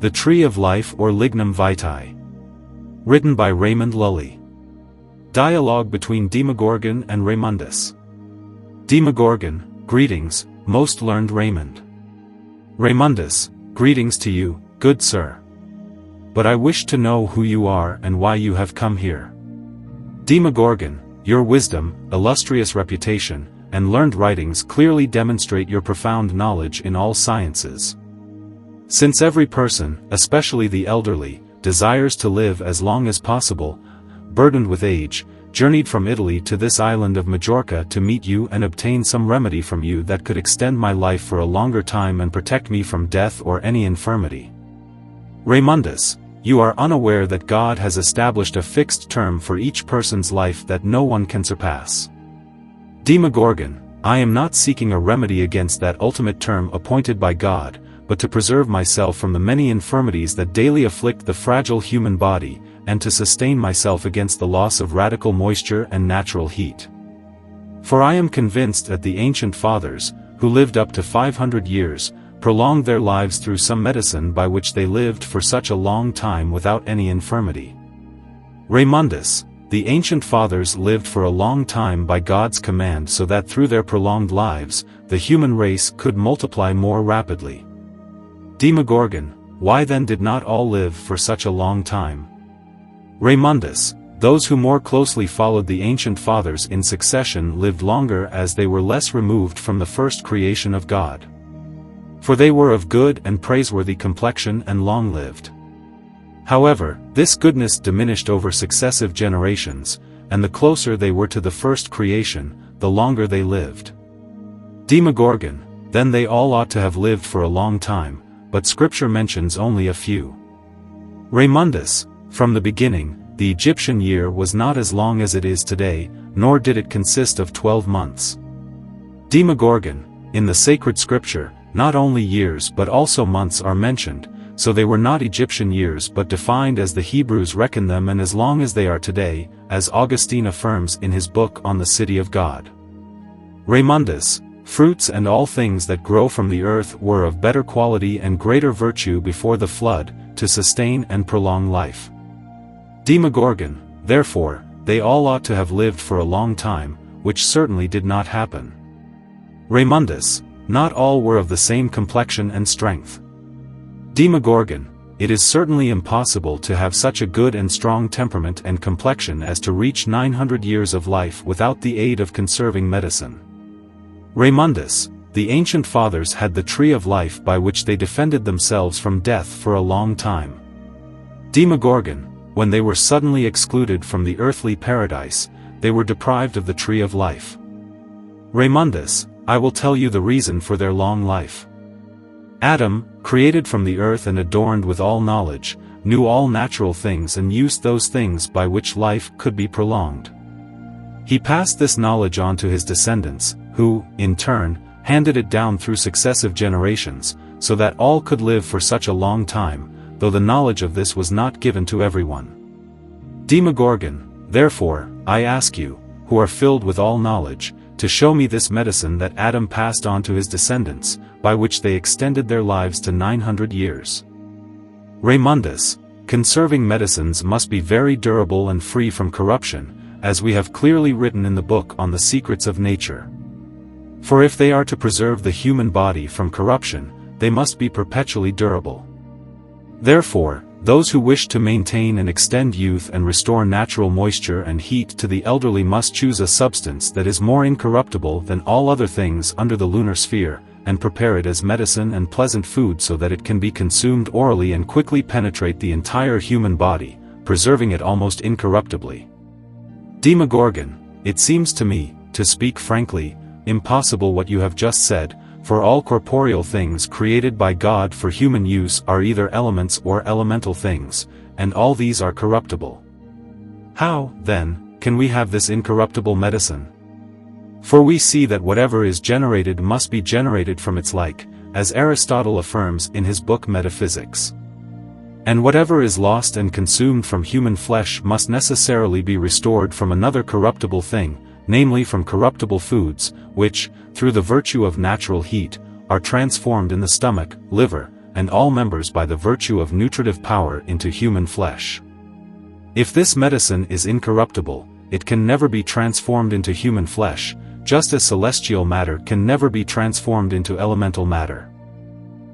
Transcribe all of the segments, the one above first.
The Tree of Life or Lignum Vitae. Written by Raymond Lully. Dialogue between Demogorgon and Raymondus. Demogorgon, greetings, most learned Raymond. Raymondus, greetings to you, good sir. But I wish to know who you are and why you have come here. Demogorgon, your wisdom, illustrious reputation, and learned writings clearly demonstrate your profound knowledge in all sciences. Since every person, especially the elderly, desires to live as long as possible, burdened with age, journeyed from Italy to this island of Majorca to meet you and obtain some remedy from you that could extend my life for a longer time and protect me from death or any infirmity. Raymondus, you are unaware that God has established a fixed term for each person's life that no one can surpass. Demogorgon, I am not seeking a remedy against that ultimate term appointed by God, but to preserve myself from the many infirmities that daily afflict the fragile human body, and to sustain myself against the loss of radical moisture and natural heat. For I am convinced that the ancient fathers, who lived up to 500 years, prolonged their lives through some medicine by which they lived for such a long time without any infirmity. Raymondus, the ancient fathers lived for a long time by God's command so that through their prolonged lives, the human race could multiply more rapidly. Demogorgon, why then did not all live for such a long time? Raymondus, those who more closely followed the ancient fathers in succession lived longer as they were less removed from the first creation of God. For they were of good and praiseworthy complexion and long-lived. However, this goodness diminished over successive generations, and the closer they were to the first creation, the longer they lived. Demogorgon, then they all ought to have lived for a long time, but Scripture mentions only a few. Raymondus, from the beginning, the Egyptian year was not as long as it is today, nor did it consist of 12 months. Demogorgon, in the sacred Scripture, not only years but also months are mentioned, so they were not Egyptian years but defined as the Hebrews reckoned them and as long as they are today, as Augustine affirms in his book on the City of God. Raymondus, fruits and all things that grow from the earth were of better quality and greater virtue before the flood, to sustain and prolong life. Demogorgon, therefore, they all ought to have lived for a long time, which certainly did not happen. Raymondus, not all were of the same complexion and strength. Demogorgon, it is certainly impossible to have such a good and strong temperament and complexion as to reach 900 years of life without the aid of conserving medicine. Raymondus, the ancient fathers had the tree of life by which they defended themselves from death for a long time. Demogorgon, when they were suddenly excluded from the earthly paradise, they were deprived of the tree of life. Raymondus, I will tell you the reason for their long life. Adam, created from the earth and adorned with all knowledge, knew all natural things and used those things by which life could be prolonged. He passed this knowledge on to his descendants, who, in turn, handed it down through successive generations, so that all could live for such a long time, though the knowledge of this was not given to everyone. Demogorgon, therefore, I ask you, who are filled with all knowledge, to show me this medicine that Adam passed on to his descendants, by which they extended their lives to 900 years. Raymondus, conserving medicines must be very durable and free from corruption, as we have clearly written in the book on the secrets of nature. For if they are to preserve the human body from corruption, they must be perpetually durable. Therefore, those who wish to maintain and extend youth and restore natural moisture and heat to the elderly must choose a substance that is more incorruptible than all other things under the lunar sphere, and prepare it as medicine and pleasant food so that it can be consumed orally and quickly penetrate the entire human body, preserving it almost incorruptibly. Demogorgon, it seems to me, to speak frankly, impossible what you have just said, for all corporeal things created by God for human use are either elements or elemental things, and all these are corruptible. How, then, can we have this incorruptible medicine? For we see that whatever is generated must be generated from its like, as Aristotle affirms in his book Metaphysics. And whatever is lost and consumed from human flesh must necessarily be restored from another corruptible thing, namely from corruptible foods, which, through the virtue of natural heat, are transformed in the stomach, liver, and all members by the virtue of nutritive power into human flesh. If this medicine is incorruptible, it can never be transformed into human flesh, just as celestial matter can never be transformed into elemental matter.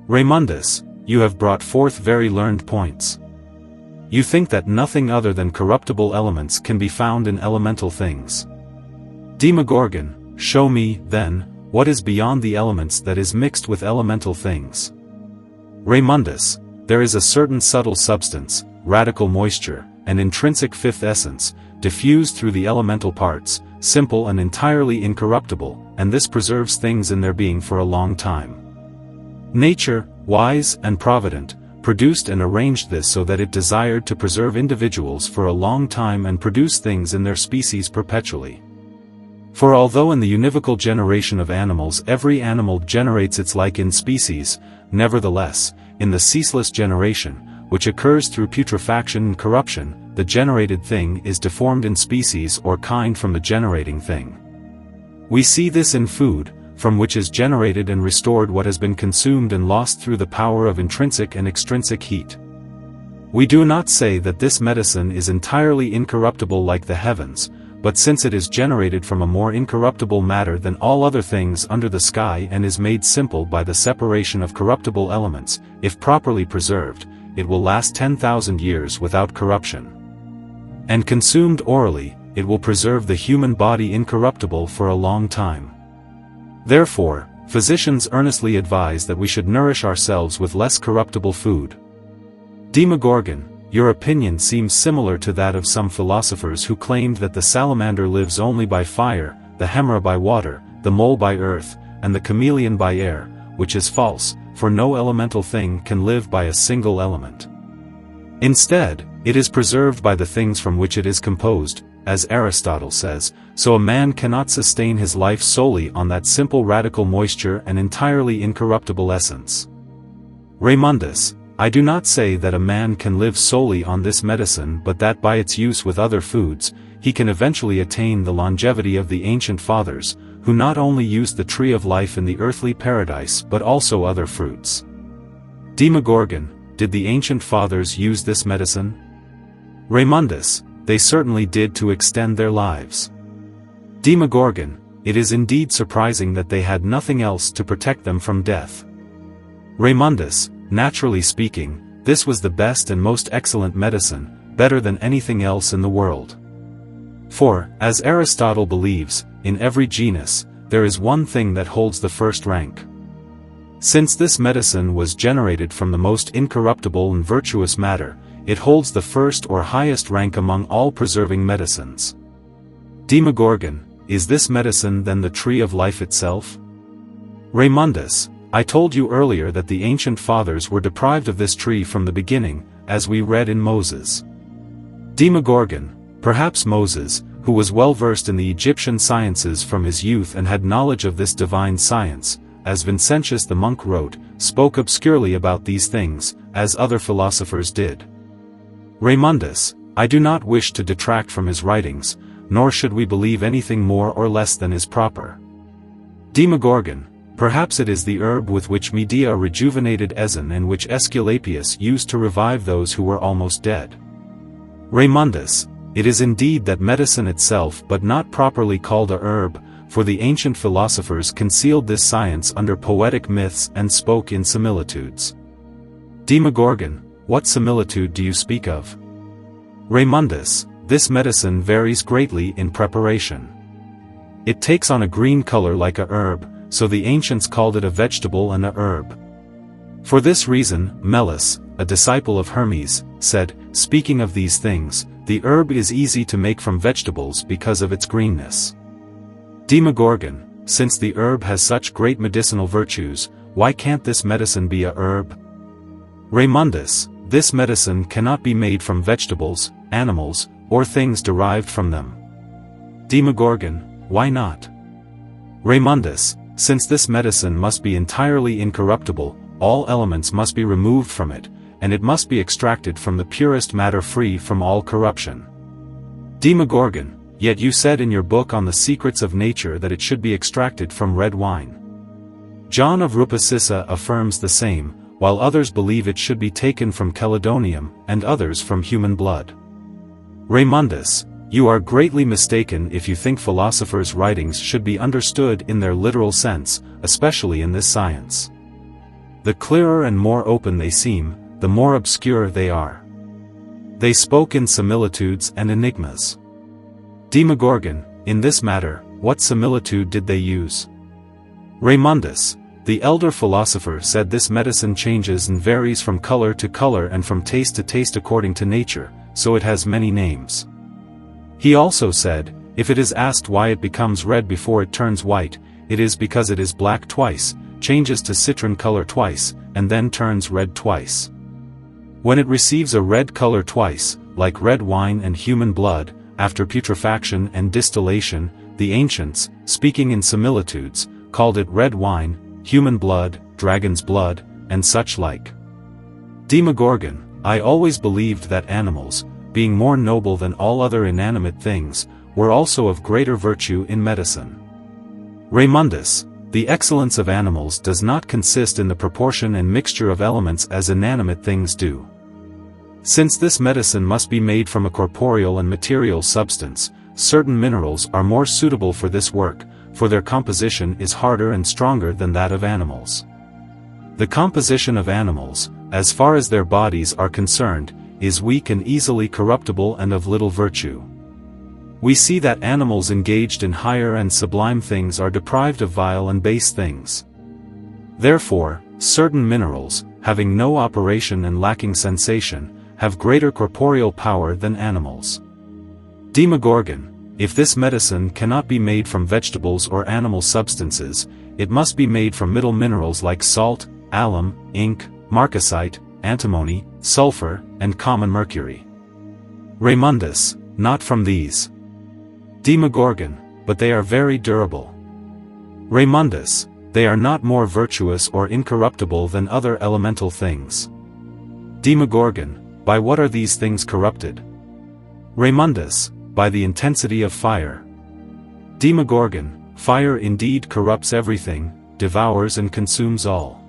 Raymondus, you have brought forth very learned points. You think that nothing other than corruptible elements can be found in elemental things. Demogorgon, show me, then, what is beyond the elements that is mixed with elemental things. Raymondus, there is a certain subtle substance, radical moisture, and intrinsic fifth essence, diffused through the elemental parts, simple and entirely incorruptible, and this preserves things in their being for a long time. Nature, wise and provident, produced and arranged this so that it desired to preserve individuals for a long time and produce things in their species perpetually. For although in the univocal generation of animals every animal generates its like in species, nevertheless, in the ceaseless generation, which occurs through putrefaction and corruption, the generated thing is deformed in species or kind from the generating thing. We see this in food, from which is generated and restored what has been consumed and lost through the power of intrinsic and extrinsic heat. We do not say that this medicine is entirely incorruptible like the heavens, but since it is generated from a more incorruptible matter than all other things under the sky and is made simple by the separation of corruptible elements, if properly preserved, it will last 10,000 years without corruption. And consumed orally, it will preserve the human body incorruptible for a long time. Therefore, physicians earnestly advise that we should nourish ourselves with less corruptible food. Demogorgon, your opinion seems similar to that of some philosophers who claimed that the salamander lives only by fire, the hemera by water, the mole by earth, and the chameleon by air, which is false, for no elemental thing can live by a single element. Instead, it is preserved by the things from which it is composed, as Aristotle says, so a man cannot sustain his life solely on that simple radical moisture and entirely incorruptible essence. Raymondus, I do not say that a man can live solely on this medicine but that by its use with other foods, he can eventually attain the longevity of the ancient fathers, who not only used the tree of life in the earthly paradise but also other fruits. Demogorgon, did the ancient fathers use this medicine? Raymondus, they certainly did to extend their lives. Demogorgon, it is indeed surprising that they had nothing else to protect them from death. Raymondus, naturally speaking, this was the best and most excellent medicine, better than anything else in the world. For, as Aristotle believes, in every genus, there is one thing that holds the first rank. Since this medicine was generated from the most incorruptible and virtuous matter, it holds the first or highest rank among all preserving medicines. Demogorgon, is this medicine then the tree of life itself? Raymondus, I told you earlier that the ancient fathers were deprived of this tree from the beginning, as we read in Moses. Demogorgon, perhaps Moses, who was well versed in the Egyptian sciences from his youth and had knowledge of this divine science, as Vincentius the monk wrote, spoke obscurely about these things, as other philosophers did. Raymondus, I do not wish to detract from his writings, nor should we believe anything more or less than is proper. Demogorgon, perhaps it is the herb with which Medea rejuvenated Ezon and which Aesculapius used to revive those who were almost dead. Raymondus, it is indeed that medicine itself but not properly called a herb, for the ancient philosophers concealed this science under poetic myths and spoke in similitudes. Demogorgon, what similitude do you speak of? Raymondus, this medicine varies greatly in preparation. It takes on a green color like a herb, so the ancients called it a vegetable and a herb. For this reason, Melas, a disciple of Hermes, said, speaking of these things, the herb is easy to make from vegetables because of its greenness. Demogorgon, since the herb has such great medicinal virtues, why can't this medicine be a herb? Raymondus, this medicine cannot be made from vegetables, animals, or things derived from them. Demogorgon, why not? Raymondus, since this medicine must be entirely incorruptible, all elements must be removed from it, and it must be extracted from the purest matter free from all corruption. Demogorgon, yet you said in your book on the secrets of nature that it should be extracted from red wine. John of Rupacissa affirms the same, while others believe it should be taken from chelidonium, and others from human blood. Raymondus, you are greatly mistaken if you think philosophers' writings should be understood in their literal sense, especially in this science. The clearer and more open they seem, the more obscure they are. They spoke in similitudes and enigmas. Demogorgon, in this matter, what similitude did they use? Raymondus, the elder philosopher, said this medicine changes and varies from color to color and from taste to taste according to nature, so it has many names. He also said, if it is asked why it becomes red before it turns white, it is because it is black twice, changes to citron color twice, and then turns red twice. When it receives a red color twice, like red wine and human blood, after putrefaction and distillation, the ancients, speaking in similitudes, called it red wine, human blood, dragon's blood, and such like. Demogorgon, I always believed that animals, being more noble than all other inanimate things, were also of greater virtue in medicine. Raymondus, the excellence of animals does not consist in the proportion and mixture of elements as inanimate things do. Since this medicine must be made from a corporeal and material substance, certain minerals are more suitable for this work, for their composition is harder and stronger than that of animals. The composition of animals, as far as their bodies are concerned, is weak and easily corruptible and of little virtue. We see that animals engaged in higher and sublime things are deprived of vile and base things. Therefore, certain minerals, having no operation and lacking sensation, have greater corporeal power than animals. Demogorgon, if this medicine cannot be made from vegetables or animal substances, it must be made from middle minerals like salt, alum, ink, marcasite, antimony, sulfur, and common mercury. Raymondus, not from these. Demogorgon, but they are very durable. Raymondus, they are not more virtuous or incorruptible than other elemental things. Demogorgon, by what are these things corrupted? Raymondus, by the intensity of fire. Demogorgon, fire indeed corrupts everything, devours and consumes all.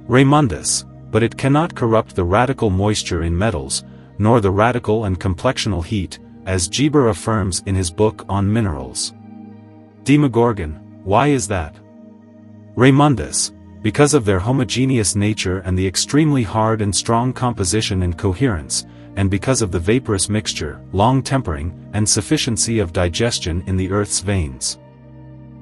Raymondus, but it cannot corrupt the radical moisture in metals, nor the radical and complexional heat, as Geber affirms in his book on minerals. Demogorgon, why is that? Raymondus, because of their homogeneous nature and the extremely hard and strong composition and coherence, and because of the vaporous mixture, long tempering, and sufficiency of digestion in the earth's veins.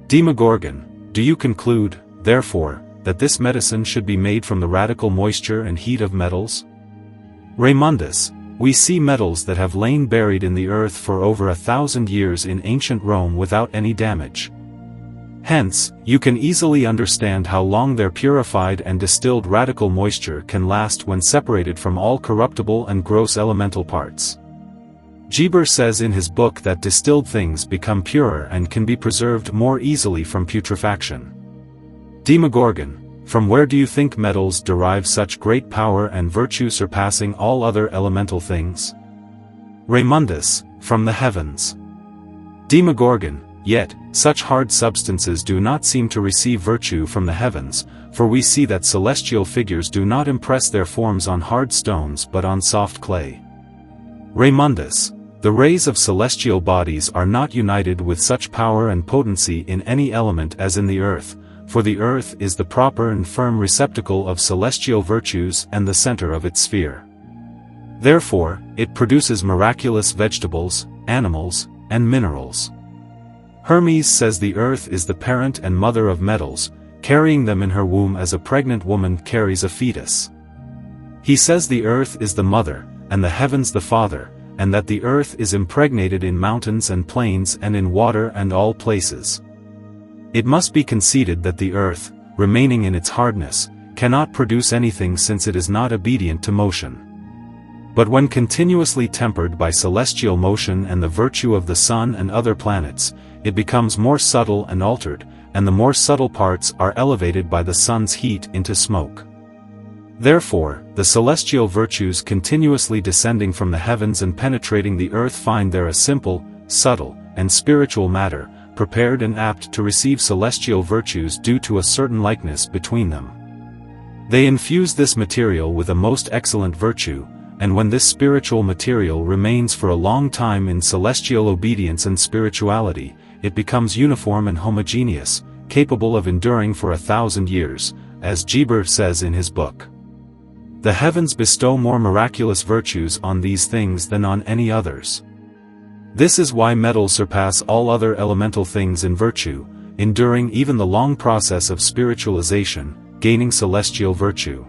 Demogorgon, do you conclude, therefore, that this medicine should be made from the radical moisture and heat of metals? Raymondus, we see metals that have lain buried in the earth for over 1,000 years in ancient Rome without any damage. Hence, you can easily understand how long their purified and distilled radical moisture can last when separated from all corruptible and gross elemental parts. Geber says in his book that distilled things become purer and can be preserved more easily from putrefaction. Demogorgon, from where do you think metals derive such great power and virtue surpassing all other elemental things? Raymondus, from the heavens. Demogorgon, yet, such hard substances do not seem to receive virtue from the heavens, for we see that celestial figures do not impress their forms on hard stones but on soft clay. Raymondus, the rays of celestial bodies are not united with such power and potency in any element as in the earth, for the earth is the proper and firm receptacle of celestial virtues and the center of its sphere. Therefore, it produces miraculous vegetables, animals, and minerals. Hermes says the earth is the parent and mother of metals, carrying them in her womb as a pregnant woman carries a fetus. He says the earth is the mother, and the heavens the father, and that the earth is impregnated in mountains and plains and in water and all places. It must be conceded that the earth, remaining in its hardness, cannot produce anything since it is not obedient to motion. But when continuously tempered by celestial motion and the virtue of the sun and other planets, it becomes more subtle and altered, and the more subtle parts are elevated by the sun's heat into smoke. Therefore, the celestial virtues continuously descending from the heavens and penetrating the earth find there a simple, subtle, and spiritual matter, prepared and apt to receive celestial virtues due to a certain likeness between them. They infuse this material with a most excellent virtue, and when this spiritual material remains for a long time in celestial obedience and spirituality, it becomes uniform and homogeneous, capable of enduring for 1,000 years, as Geber says in his book. The heavens bestow more miraculous virtues on these things than on any others. This is why metals surpass all other elemental things in virtue, enduring even the long process of spiritualization, gaining celestial virtue.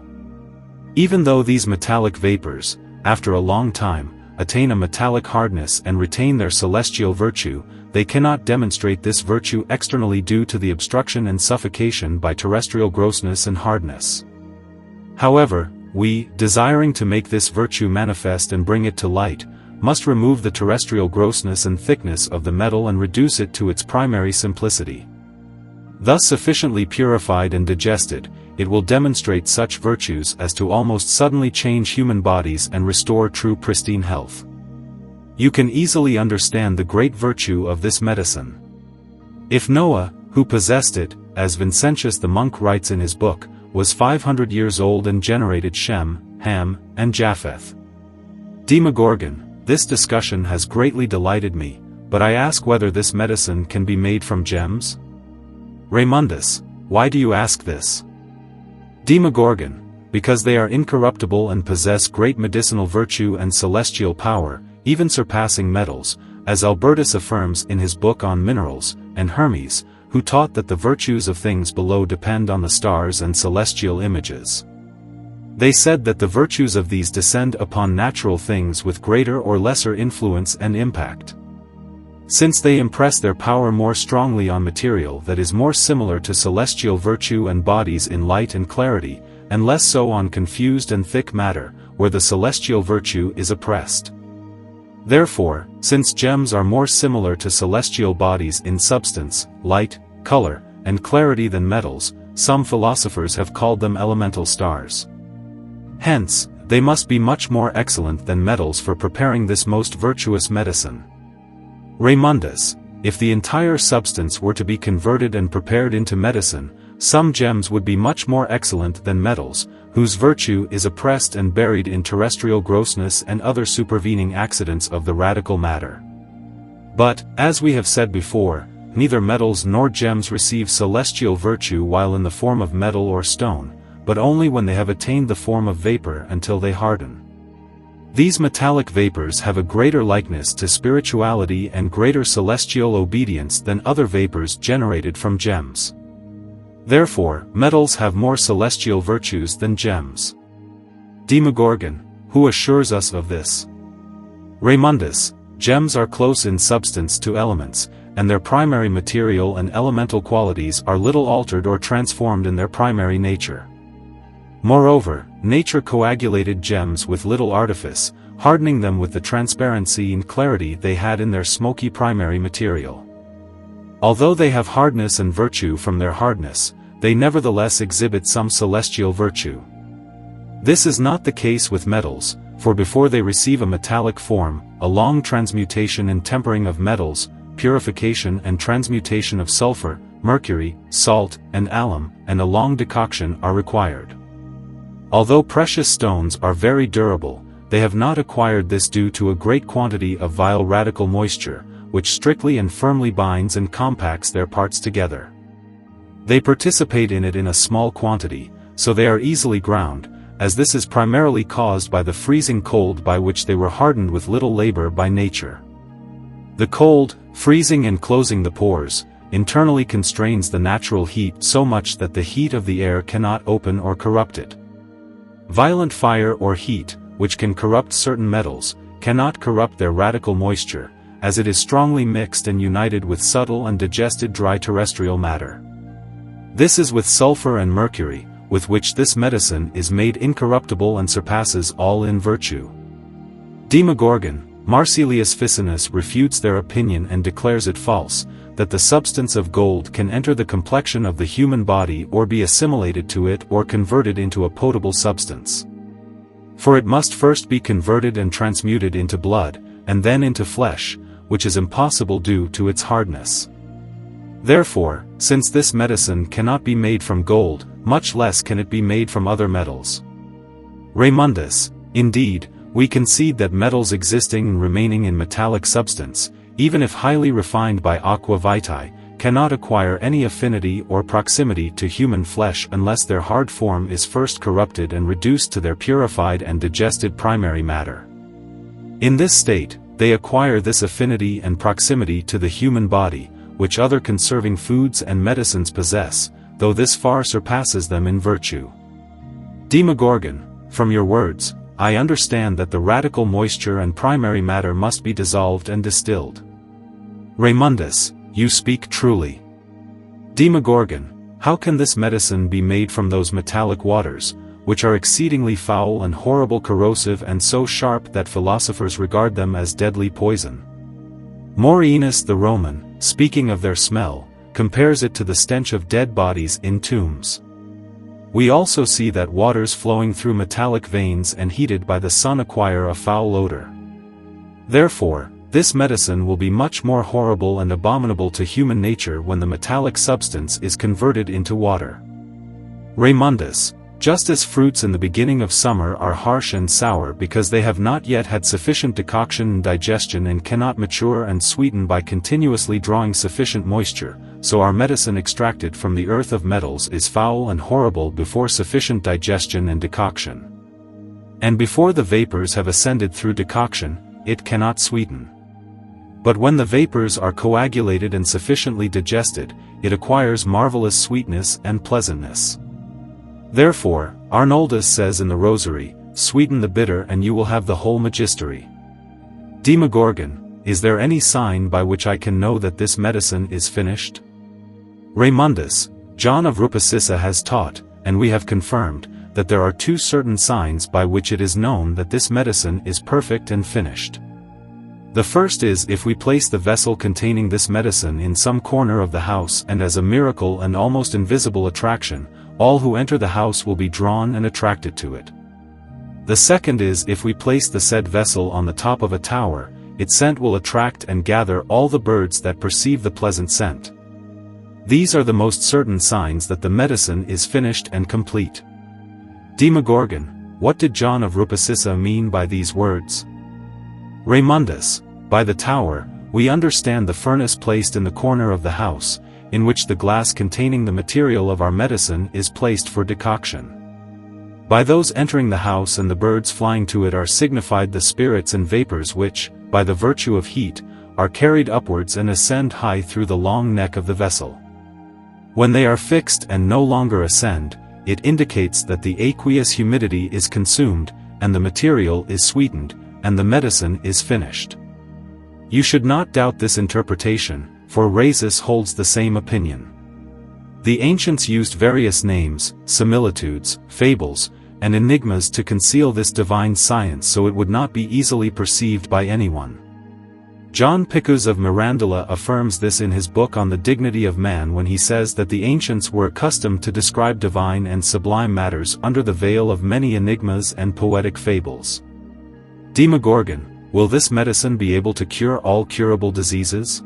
Even though these metallic vapors, after a long time, attain a metallic hardness and retain their celestial virtue, they cannot demonstrate this virtue externally due to the obstruction and suffocation by terrestrial grossness and hardness. However, we, desiring to make this virtue manifest and bring it to light, must remove the terrestrial grossness and thickness of the metal and reduce it to its primary simplicity. Thus sufficiently purified and digested, it will demonstrate such virtues as to almost suddenly change human bodies and restore true pristine health. You can easily understand the great virtue of this medicine. If Noah, who possessed it, as Vincentius the monk writes in his book, was 500 years old and generated Shem, Ham, and Japheth. Demogorgon, this discussion has greatly delighted me, but I ask whether this medicine can be made from gems? Raymondus, why do you ask this? Demogorgon, because they are incorruptible and possess great medicinal virtue and celestial power, even surpassing metals, as Albertus affirms in his book on minerals, and Hermes, who taught that the virtues of things below depend on the stars and celestial images. They said that the virtues of these descend upon natural things with greater or lesser influence and impact. Since they impress their power more strongly on material that is more similar to celestial virtue and bodies in light and clarity, and less so on confused and thick matter, where the celestial virtue is oppressed. Therefore, since gems are more similar to celestial bodies in substance, light, color, and clarity than metals, some philosophers have called them elemental stars. Hence, they must be much more excellent than metals for preparing this most virtuous medicine. Raymondus, if the entire substance were to be converted and prepared into medicine, some gems would be much more excellent than metals, whose virtue is oppressed and buried in terrestrial grossness and other supervening accidents of the radical matter. But, as we have said before, neither metals nor gems receive celestial virtue while in the form of metal or stone, but only when they have attained the form of vapor until they harden. These metallic vapors have a greater likeness to spirituality and greater celestial obedience than other vapors generated from gems. Therefore, metals have more celestial virtues than gems. Demogorgon, who assures us of this? Raymondus, gems are close in substance to elements, and their primary material and elemental qualities are little altered or transformed in their primary nature. Moreover, nature coagulated gems with little artifice, hardening them with the transparency and clarity they had in their smoky primary material. Although they have hardness and virtue from their hardness, they nevertheless exhibit some celestial virtue. This is not the case with metals, for before they receive a metallic form, a long transmutation and tempering of metals, purification and transmutation of sulfur, mercury, salt, and alum, and a long decoction are required. Although precious stones are very durable, they have not acquired this due to a great quantity of vile radical moisture, which strictly and firmly binds and compacts their parts together. They participate in it in a small quantity, so they are easily ground, as this is primarily caused by the freezing cold by which they were hardened with little labor by nature. The cold, freezing and closing the pores, internally constrains the natural heat so much that the heat of the air cannot open or corrupt it. Violent fire or heat, which can corrupt certain metals, cannot corrupt their radical moisture, as it is strongly mixed and united with subtle and digested dry terrestrial matter. This is with sulfur and mercury, with which this medicine is made incorruptible and surpasses all in virtue. Demogorgon, Marsilius Ficinus refutes their opinion and declares it false, that the substance of gold can enter the complexion of the human body or be assimilated to it or converted into a potable substance. For it must first be converted and transmuted into blood, and then into flesh, which is impossible due to its hardness. Therefore, since this medicine cannot be made from gold, much less can it be made from other metals. Raymondus, indeed, we concede that metals existing and remaining in metallic substance, even if highly refined by aqua vitae, cannot acquire any affinity or proximity to human flesh unless their hard form is first corrupted and reduced to their purified and digested primary matter. In this state, they acquire this affinity and proximity to the human body, which other conserving foods and medicines possess, though this far surpasses them in virtue. Demogorgon, from your words, I understand that the radical moisture and primary matter must be dissolved and distilled. Raymondus, you speak truly. Demogorgon, how can this medicine be made from those metallic waters, which are exceedingly foul and horrible, corrosive, and so sharp that philosophers regard them as deadly poison? Maurienus the Roman, speaking of their smell, compares it to the stench of dead bodies in tombs. We also see that waters flowing through metallic veins and heated by the sun acquire a foul odor. Therefore, this medicine will be much more horrible and abominable to human nature when the metallic substance is converted into water. Raymondus, just as fruits in the beginning of summer are harsh and sour because they have not yet had sufficient decoction and digestion and cannot mature and sweeten by continuously drawing sufficient moisture, so our medicine extracted from the earth of metals is foul and horrible before sufficient digestion and decoction. And before the vapors have ascended through decoction, it cannot sweeten. But when the vapors are coagulated and sufficiently digested, it acquires marvelous sweetness and pleasantness. Therefore, Arnoldus says in the Rosary, sweeten the bitter and you will have the whole magistery. Demogorgon, is there any sign by which I can know that this medicine is finished? Raymondus, John of Rupecissa has taught, and we have confirmed, that there are two certain signs by which it is known that this medicine is perfect and finished. The first is if we place the vessel containing this medicine in some corner of the house, and as a miracle and almost invisible attraction, all who enter the house will be drawn and attracted to it. The second is if we place the said vessel on the top of a tower, its scent will attract and gather all the birds that perceive the pleasant scent. These are the most certain signs that the medicine is finished and complete. Demogorgon, what did John of Rupecissa mean by these words? Raymondus, by the tower, we understand the furnace placed in the corner of the house, in which the glass containing the material of our medicine is placed for decoction. By those entering the house and the birds flying to it are signified the spirits and vapors which, by the virtue of heat, are carried upwards and ascend high through the long neck of the vessel. When they are fixed and no longer ascend, it indicates that the aqueous humidity is consumed, and the material is sweetened, and the medicine is finished. You should not doubt this interpretation, for Rhasis holds the same opinion. The ancients used various names, similitudes, fables, and enigmas to conceal this divine science so it would not be easily perceived by anyone. John Picus of Mirandola affirms this in his book on the dignity of man when he says that the ancients were accustomed to describe divine and sublime matters under the veil of many enigmas and poetic fables. Demogorgon, will this medicine be able to cure all curable diseases?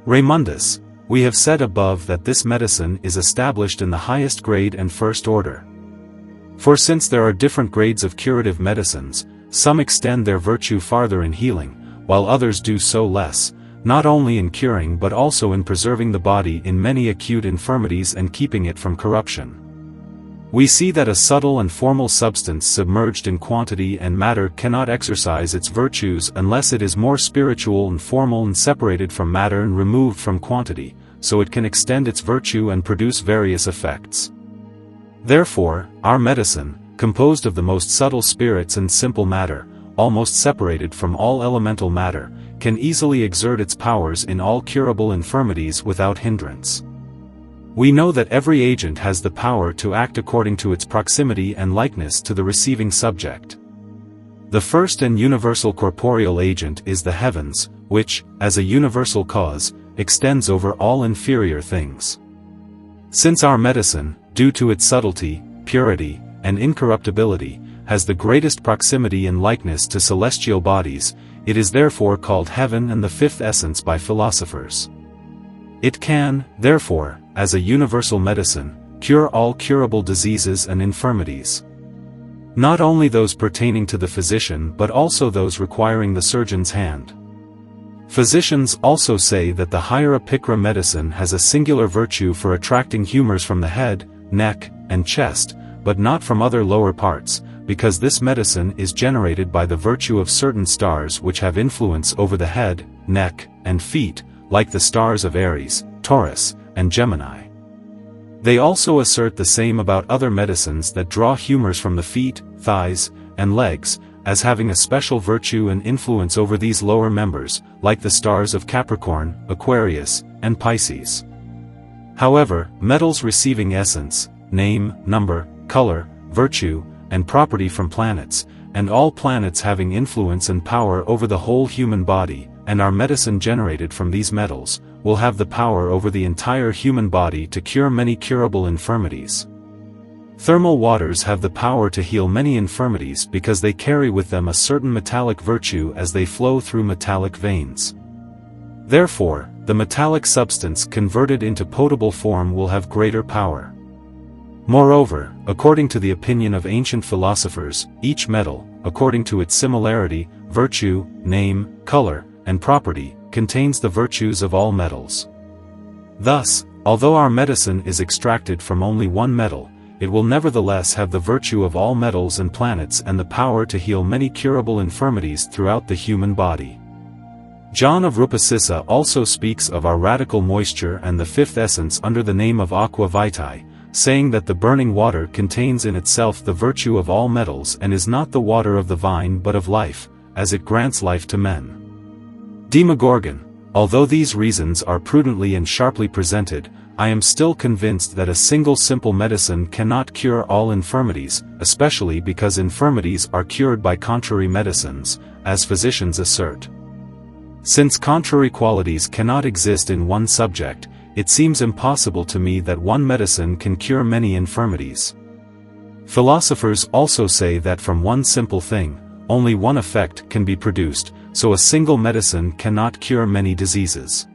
Raymondus, we have said above that this medicine is established in the highest grade and first order. For since there are different grades of curative medicines, some extend their virtue farther in healing, while others do so less, not only in curing but also in preserving the body in many acute infirmities and keeping it from corruption. We see that a subtle and formal substance submerged in quantity and matter cannot exercise its virtues unless it is more spiritual and formal and separated from matter and removed from quantity, so it can extend its virtue and produce various effects. Therefore, our medicine, composed of the most subtle spirits and simple matter, almost separated from all elemental matter, can easily exert its powers in all curable infirmities without hindrance. We know that every agent has the power to act according to its proximity and likeness to the receiving subject. The first and universal corporeal agent is the heavens, which, as a universal cause, extends over all inferior things. Since our medicine, due to its subtlety, purity, and incorruptibility, has the greatest proximity and likeness to celestial bodies, it is therefore called heaven and the fifth essence by philosophers. It can, therefore, as a universal medicine, cure all curable diseases and infirmities. Not only those pertaining to the physician but also those requiring the surgeon's hand. Physicians also say that the hieropicra medicine has a singular virtue for attracting humors from the head, neck, and chest, but not from other lower parts, because this medicine is generated by the virtue of certain stars which have influence over the head, neck, and feet, like the stars of Aries, Taurus, and Gemini. They also assert the same about other medicines that draw humors from the feet, thighs, and legs, as having a special virtue and influence over these lower members, like the stars of Capricorn, Aquarius, and Pisces. However, metals receiving essence, name, number, color, virtue, and property from planets, and all planets having influence and power over the whole human body, and our medicine generated from these metals, will have the power over the entire human body to cure many curable infirmities. Thermal waters have the power to heal many infirmities because they carry with them a certain metallic virtue as they flow through metallic veins. Therefore, the metallic substance converted into potable form will have greater power. Moreover, according to the opinion of ancient philosophers, each metal, according to its similarity, virtue, name, color, and property, contains the virtues of all metals. Thus, although our medicine is extracted from only one metal, it will nevertheless have the virtue of all metals and planets and the power to heal many curable infirmities throughout the human body. John of Rupasissa also speaks of our radical moisture and the fifth essence under the name of aqua vitae, saying that the burning water contains in itself the virtue of all metals and is not the water of the vine but of life, as it grants life to men. Demogorgon, although these reasons are prudently and sharply presented, I am still convinced that a single simple medicine cannot cure all infirmities, especially because infirmities are cured by contrary medicines, as physicians assert. Since contrary qualities cannot exist in one subject, it seems impossible to me that one medicine can cure many infirmities. Philosophers also say that from one simple thing, only one effect can be produced, so a single medicine cannot cure many diseases.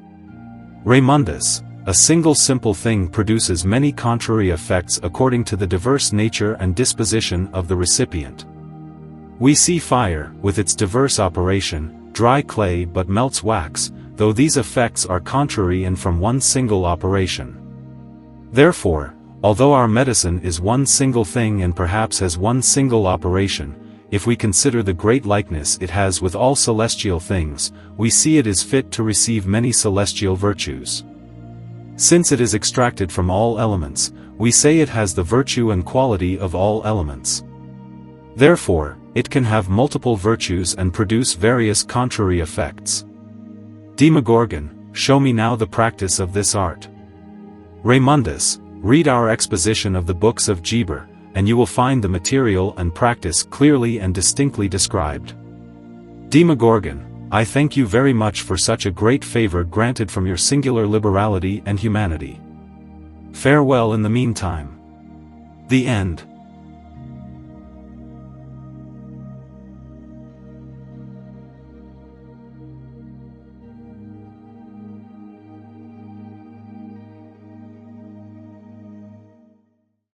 Raymondus, a single simple thing produces many contrary effects according to the diverse nature and disposition of the recipient. We see fire, with its diverse operation, dry clay but melts wax, though these effects are contrary and from one single operation. Therefore, although our medicine is one single thing and perhaps has one single operation, if we consider the great likeness it has with all celestial things, we see it is fit to receive many celestial virtues. Since it is extracted from all elements, we say it has the virtue and quality of all elements. Therefore, it can have multiple virtues and produce various contrary effects. Demogorgon, show me now the practice of this art. Raymondus, read our exposition of the books of Geber, and you will find the material and practice clearly and distinctly described. Demogorgon, I thank you very much for such a great favor granted from your singular liberality and humanity. Farewell in the meantime. The End.